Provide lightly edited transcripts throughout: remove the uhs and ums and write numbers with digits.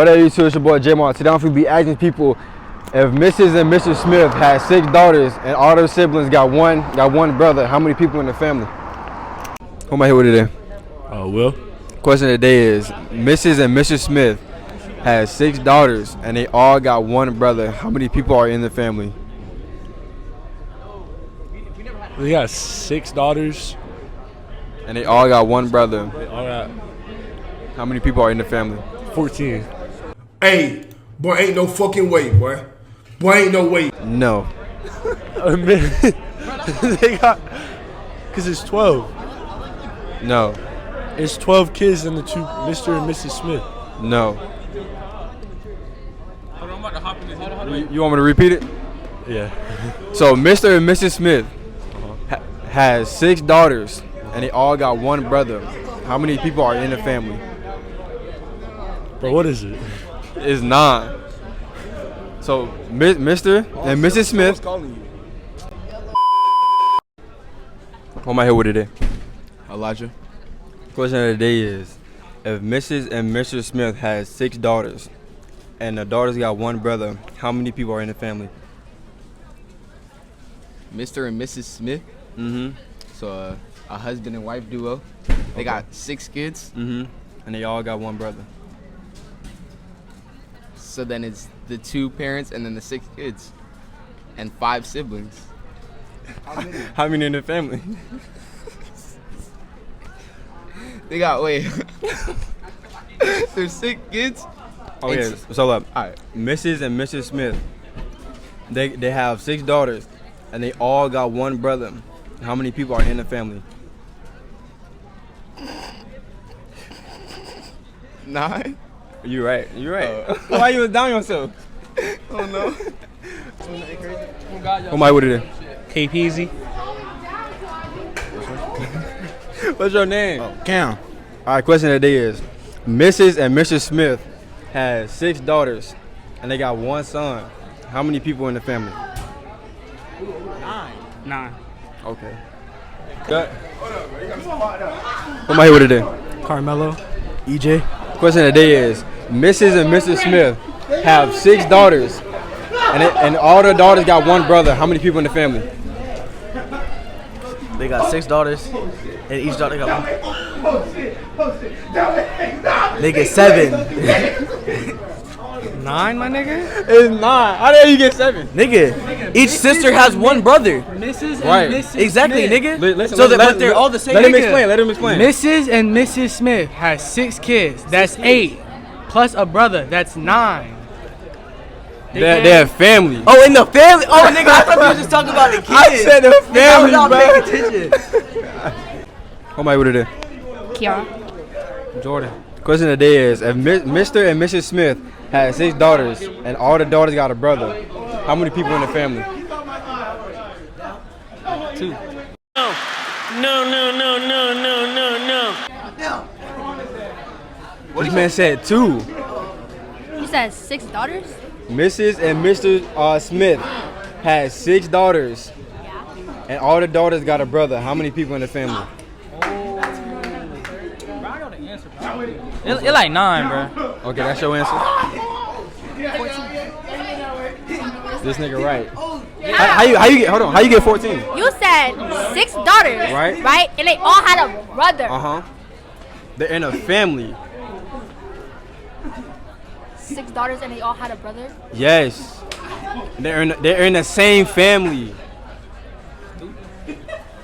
What up, YouTube? It's your boy J-Mar. Today I'm going to be asking people if Mrs. and Mr. Smith had 6 daughters and all their siblings got one brother, how many people in the family? Who am I here with today? Will. Question of the day is, Mrs. and Mr. Smith had 6 daughters and they all got one brother. How many people are in the family? They got 6 daughters. And they all got one brother. They all got How many people are in the family? 14. Hey, boy, ain't no fucking way, boy. Boy, ain't no way. No. They got, because it's 12. No. It's 12 kids and the 2 Mr. and Mrs. Smith. No. You want me to repeat it? Yeah. So Mr. and Mrs. Smith has 6 daughters and they all got one brother. How many people are in the family? Bro, what is it? It's 9. So Mr. and Mrs. Smith. What am I here with today? Elijah. Question of the day is, if Mrs. and Mr. Smith has 6 daughters and the daughters got one brother, how many people are in the family? Mr. and Mrs. Smith. Mm-hmm. So a husband and wife duo. They got 6 kids. Mm-hmm. And they all got one brother. So then it's the 2 parents and then the 6 kids. And 5 siblings. How many in the family? They got, wait. There's 6 kids? Oh yeah. So look, alright. Mrs. and Mrs. Smith, they have 6 daughters and they all got one brother. How many people are in the family? 9? You're right. Why you down yourself? Oh no. Who am I with today? KPZ. What's your name? Cam. Alright, question of the day is, Mrs. and Mr. Smith had 6 daughters and they got one son. How many people in the family? 9. Okay. Good. Who am I here with today? Carmelo. EJ. Question of the day is, Mrs. and Mr. Smith have 6 daughters and all their daughters got one brother. How many people in the family? They got 6 daughters, and each daughter got one. They get 7. 9, my nigga? It's 9. How did you get 7? Nigga, each sister has one brother. Mrs. Right. and Mrs. Exactly, Smith. nigga. Listen, So that, but they're all the same. Let him nigga. explain. Mrs. and Mrs. Smith has 6 kids. That's 8. Plus a brother. That's 9. They have family. Oh, in the family. Oh, nigga, I thought you were just talking about the kids. I said the family, Nigga, I was bro. not paying attention. Who am I with today? Kiara. Jordan. Question of the day is, if Mr. and Mrs. Smith had 6 daughters and all the daughters got a brother, how many people in the family? 2. No. This man said 2. You said 6 daughters? Mrs. and Mr. Smith had 6 daughters and all the daughters got a brother. How many people in the family? It's like 9, bro. Okay, that's your answer? This nigga right. How you get, hold on, how you get 14? You said 6 daughters, Right. Right? And they all had a brother. Uh-huh. They're in a family. 6 daughters and they all had a brother? Yes. They're in the same family.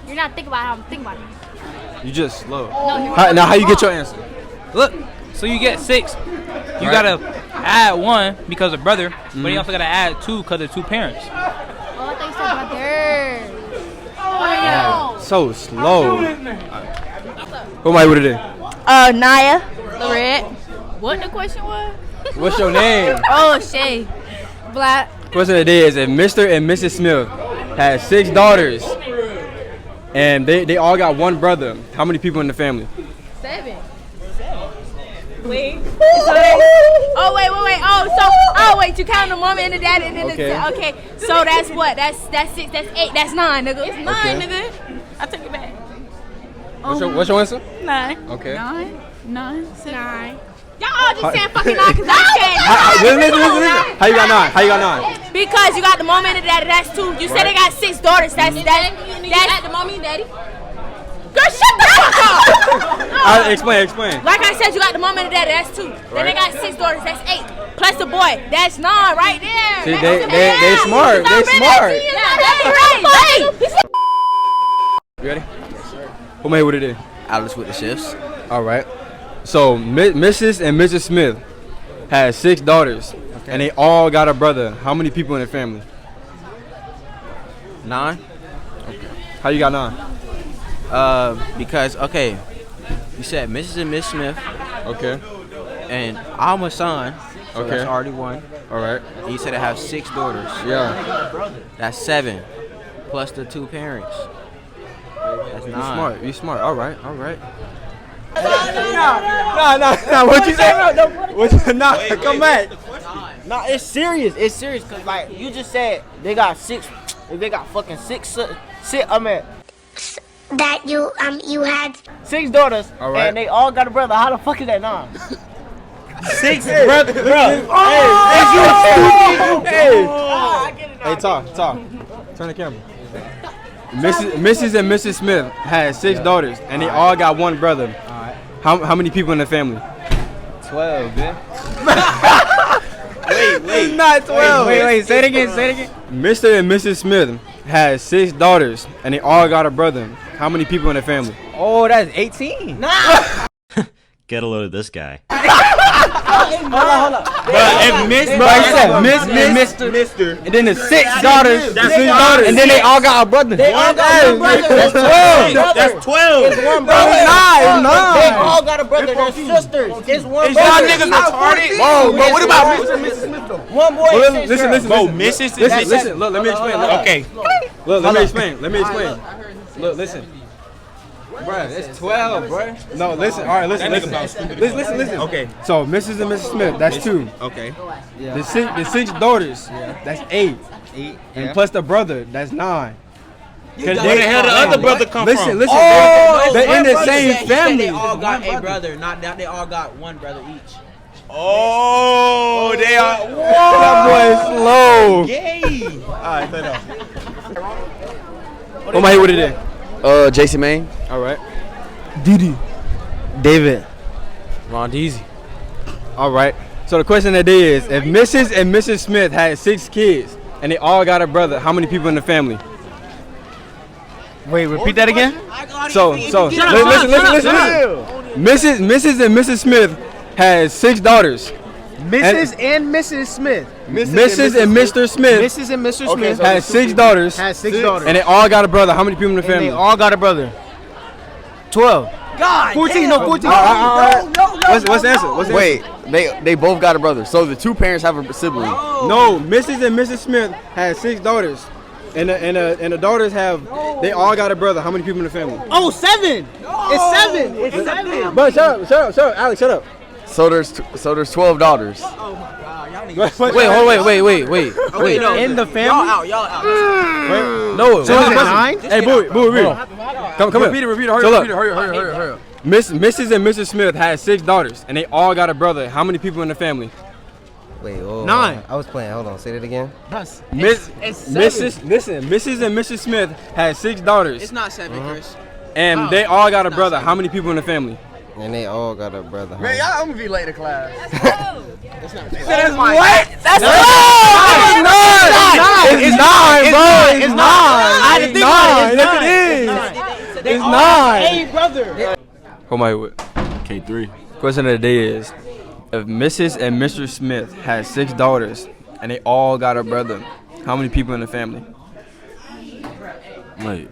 You're not thinking about how I'm thinking about it. You just slow. No, you're Now how you get your answer? Look, so you get 6. You Right. gotta add 1 because of brother, but you also gotta add 2 because of 2 parents. Oh, I thought you said brother. So slow. Who am I with today? Naya. Lorette. What the question was? What's your name? Oh, Shay. Black. Question of the day is, if Mr. and Mrs. Smith had 6 daughters and they all got one brother, how many people in the family? 7. Wait. Oh, wait. Oh, wait. You count the mama and the daddy and then okay. So that's what? That's 6. That's 8. That's 9, nigga. It's 9, Okay. nigga. I take it back. What's your answer? 9. Okay. 9. Y'all all just saying fucking 9 because I Listen. How you got 9? How you got 9? Because you got the mom and the daddy, that's 2. You said they got 6 daughters, that's You got the mommy and daddy? Girl, shut the fuck up! Explain. Like I said, you got the mom and the daddy, that's 2. Then they got 6 daughters, that's 8. Plus the boy, that's 9 right there. See, they smart. They smart. You ready? Who made what it is? Alice with the shifts. All right. So Mrs. and Mrs. Smith had 6 daughters, and they all got a brother. How many people in the family? 9. How you got 9? Because you said Mrs. and Miss Smith, Okay. and I'm a son. So Okay. that's already 1. All right. And you said I have 6 daughters. Yeah. That's 7. Plus the 2 parents. That's 9. You smart. All right. Nah. What you say? Nah, come back. No, it's serious. It's serious, cause like you just said, they got 6. They got fucking 6. That you had 6 daughters, All right. and they all got a brother. How the fuck is that 9? 6 brothers, bro. Hey, talk. Turn the camera. Mrs. and Mrs. Smith had 6 daughters, and they all got 1 brother. All right. How many people in the family? 12, man. Wait. Not 12. Wait. Say it again. Mr. and Mrs. Smith had 6 daughters, and they all got a brother. How many people in the family? Oh, that's 18. Get a load of this guy. Hold on. If Mr. And then the 6 daughters. daughters. And then they all got a brother. They all got a brother. That's 12. That's 12. It's 1 brother. They all got a brother. They're sisters. It's 1 brother. Y'all niggas retarded. Oh, but what about Mr. and Mrs. Smith though? 1 boy and 6 girls. Bro, Mrs. Listen. Look, let me explain. Okay. Look, let me explain. Look, listen. Bruh, it's 12, bruh. No, listen. All right, listen. Listen. Okay. So Mrs. and Mrs. Smith, that's 2. Okay. The 6 daughters, that's 8. And plus the brother, that's 9. Where the hell the other brother come from? Listen. They're in the same family. They all got a brother, not that they all got 1 brother each. Oh, they are. That boy is slow. Yay. All right, say that. Who am I here with it in? JC Maine. All right. Didi. David. Ron Deasy. All right. So the question of the day is, if Mrs. and Mrs. Smith had 6 kids and they all got a brother, how many people in the family? Wait, repeat that again? So listen. Mrs. and Mrs. Smith had 6 daughters. Mrs. and Mrs. Smith. Mrs. and Mr. Smith Mrs. and Mr. Smith had 6 daughters. had 6 daughters. And they all got a brother. How many people in the And family? they all got a brother. 12. God. 14. No, 14. What's the answer? Wait, they both got a brother. So the 2 parents have a sibling. No, Mrs. and Mrs. Smith had 6 daughters. And the daughters they all got a brother. How many people in the family? Oh, 7. It's 7. But shut up, Alex, shut up. So there's 12 daughters. Wait. In the family? Y'all out. No. So is it 9? Hey, Boo. Come here. Repeat it. Hurry up. Mrs. and Mrs. Smith had 6 daughters, and they all got a brother. How many people in the family? Wait, 9. I was playing. Hold on. Say that again. Mrs. and Mrs. Smith had 6 daughters. It's not 7, Chris. And they all got a brother. How many people in the family? And they all got a brother. Man, I'm gonna be late to class. That's what? That's 9. It's 9, bro. It's 9. I didn't think about it. Yes, it is. They It's all 9. got a brother. Who am I with? K3. Question of the day is, if Mrs. and Mr. Smith had 6 daughters and they all got a brother, how many people in the family? Wait,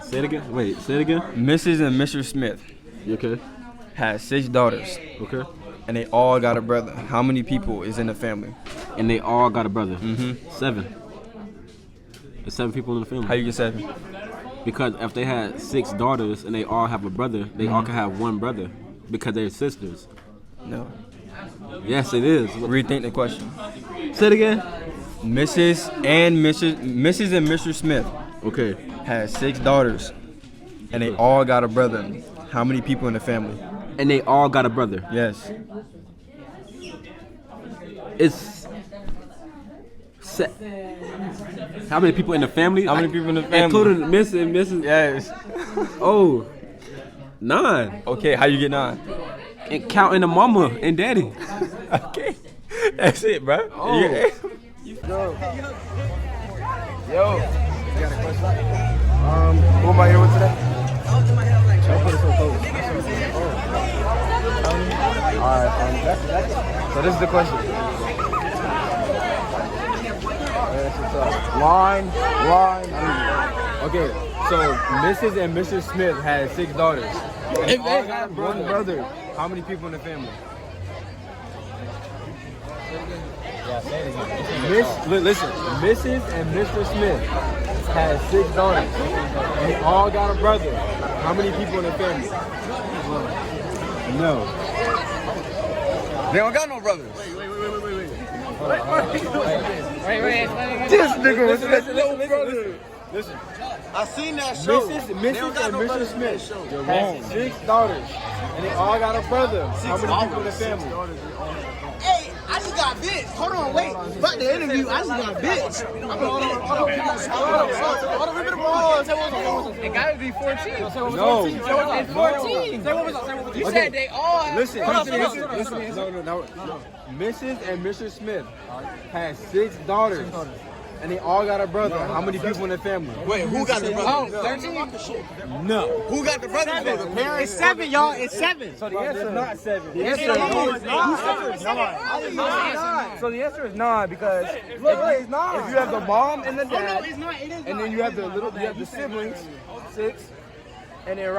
say it again. Mrs. and Mr. Smith You okay? had 6 daughters Okay. and they all got a brother. How many people is in the family? And they all got a brother. Mm-hmm. 7. There's 7 people in the family. How you get 7? Because if they had 6 daughters and they all have a brother, they all can have 1 brother because they're sisters. No. Yes, it is. Rethink the question. Say it again. Mrs. and Mr. Smith Okay. had 6 daughters and they all got a brother. How many people in the family? And they all got a brother. Yes. It's how many people in the family? How many people in the family? Including Mrs. and Mrs. Yes. Oh, 9. Okay, how you get 9? And counting the mama and daddy. Okay. That's it, bro. Oh. Yo. Yo. You got a question? Who am I here with today? Alright, so this is the question. Line. Okay, so Mrs. and Mr. Smith had 6 daughters. And they all got one brother. How many people in the family? Listen, Mrs. and Mr. Smith had 6 daughters. And they all got a brother. How many people in the family? No. They don't got no brothers. Wait. This nigga was listen. I seen that show. Mrs. and Mr. Smith had 6 daughters. And they all got a brother. How many people in the family? Hey, I just got bitch. Hold on, wait. About the interview, I just got bitch. Hold on. It gotta be 14. No. It's 14. You said they all. Listen. No. Mrs. and Mr. Smith had 6 daughters. And they all got a brother. How many people in the family? Wait, who got the brother? 13? No. Who got the brother? The parents? It's 7, y'all. It's 7. So the answer is not 7. The answer is 9. So the answer is 9 because if you have the mom and the dad, and then you have the siblings, 6, and then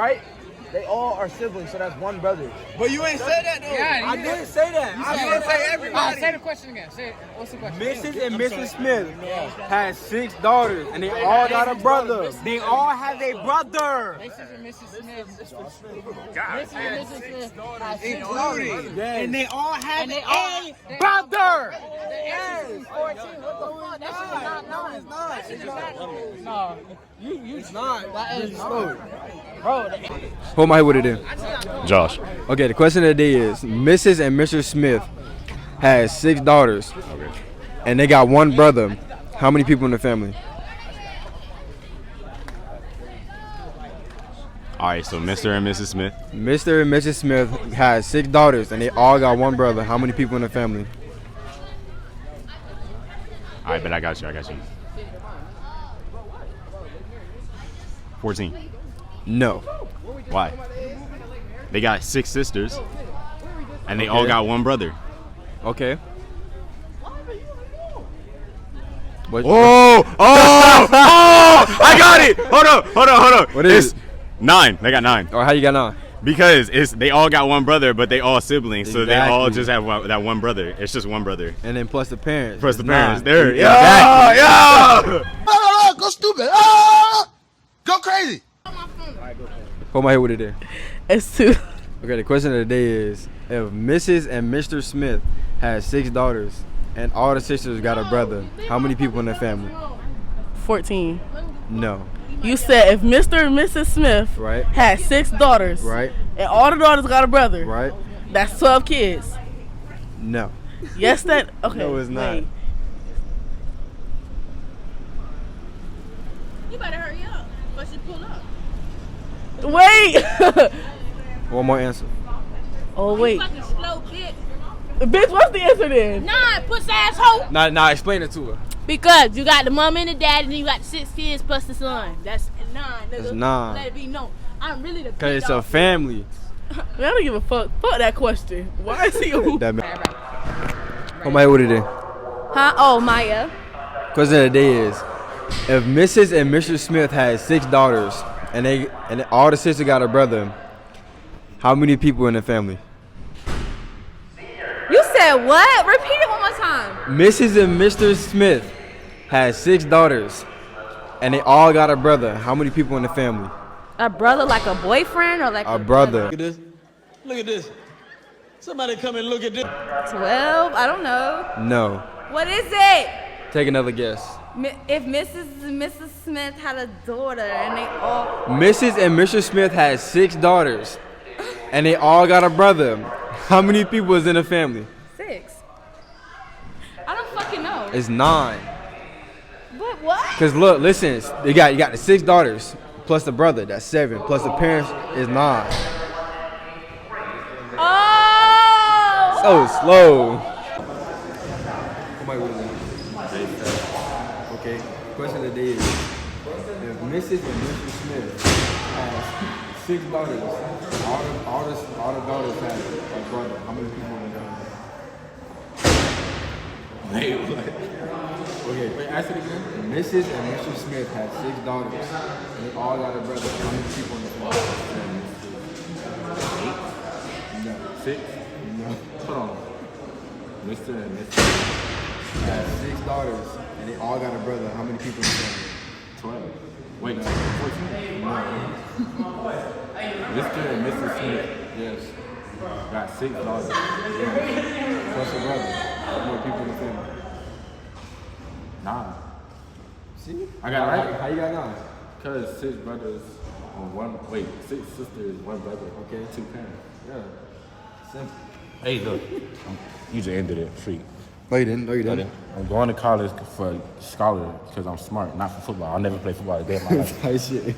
they all are siblings, so that's one brother. But you ain't said that though. Yeah, I didn't say that. I didn't say everybody. Say the question again. What's the question? Mrs. and Mrs. Smith had 6 daughters, and they all got a brother. They all have a brother. Mrs. and Mrs. Smith. Including. And they all have a brother. Yes. 14. What the fuck? That shit is not 9. No. It's not. That is not. Bro. Who am I with it in? Josh. Okay, the question of the day is Mrs. and Mr. Smith has 6 daughters, and they got one brother. How many people in the family? All right, so Mr. and Mrs. Smith. Mr. and Mrs. Smith has 6 daughters, and they all got one brother. How many people in the family? All right, but I got you. 14. No. Why? They got 6 sisters, and they all got one brother. Okay. Oh! I got it! Hold on. What is it? 9. They got 9. Or how you got 9? Because they all got one brother, but they all siblings, so they all Exactly. just have that one brother. It's just one brother. And then plus the parents. Plus It's the parents. 9. There. Exactly. Yeah. Go stupid. Go crazy. Who am I here with it there? It's 2. Okay, the question of the day is if Mrs. and Mr. Smith had 6 daughters and all the sisters got a brother, how many people in the family? 14. No. You said if Mr. and Mrs. Smith had 6 daughters, and all the daughters got a brother, that's 12 kids. No. Yes, that okay. No, it's not. Wait. You better hurry up. But she pull up. Wait. One more answer. Oh wait. You fucking slow bitch. Bitch, what's the answer then? 9, puss asshole. Nah, explain it to her. Because you got the mom and the dad, and then you got 6 kids plus the son. That's 9. Nigga. That's 9. Let it be known. I'm really the. Cause it's a family. I don't give a fuck. Fuck that question. Why is he who? That man. Who am I here with it then? Huh? Oh, Maya. Question of the day is if Mrs. and Mr. Smith had 6 daughters and all the sisters got a brother, how many people in the family? You said what? Repeat it one more time. Mrs. and Mr. Smith had 6 daughters and they all got a brother. How many people in the family? A brother, like a boyfriend, or like a brother? Look at this. Look at this. Somebody come and look at this. 12? I don't know. No. What is it? Take another guess. If Mrs. and Mrs. Smith had a daughter and they all... Mrs. and Mr. Smith had 6 daughters and they all got a brother. How many people is in the family? 6. It's 9. But what? Cause look, listen, you got the 6 daughters plus the brother. That's 7 plus the parents is 9. Oh. So slow. Okay. Question of the day is: if Mrs. and Mr. Smith has 6 daughters, all the daughters have a brother, how many people in the family? Wait, what? Okay, wait, ask it again. Mrs. and Mr. Smith had 6 daughters, and they all got a brother. How many people in the family? 8? No. 6? No. Hold on. Mr. and Mrs. had 6 daughters, and they all got a brother. How many people in the family? 12. Wait, 14? No. Mr. and Mrs. Smith, yes, got 6 daughters. Yeah. Plus a brother. How many people in the family? 9. See? I got it right. How you got 9? Because 6 brothers on 6 sisters, 1 brother. Okay. 2 parents. Yeah. Simple. Hey, look, you just ended it, freak. No, you didn't. No, you didn't. I'm going to college for scholar because I'm smart, not for football. I'll never play football a day in my life. Tight shit.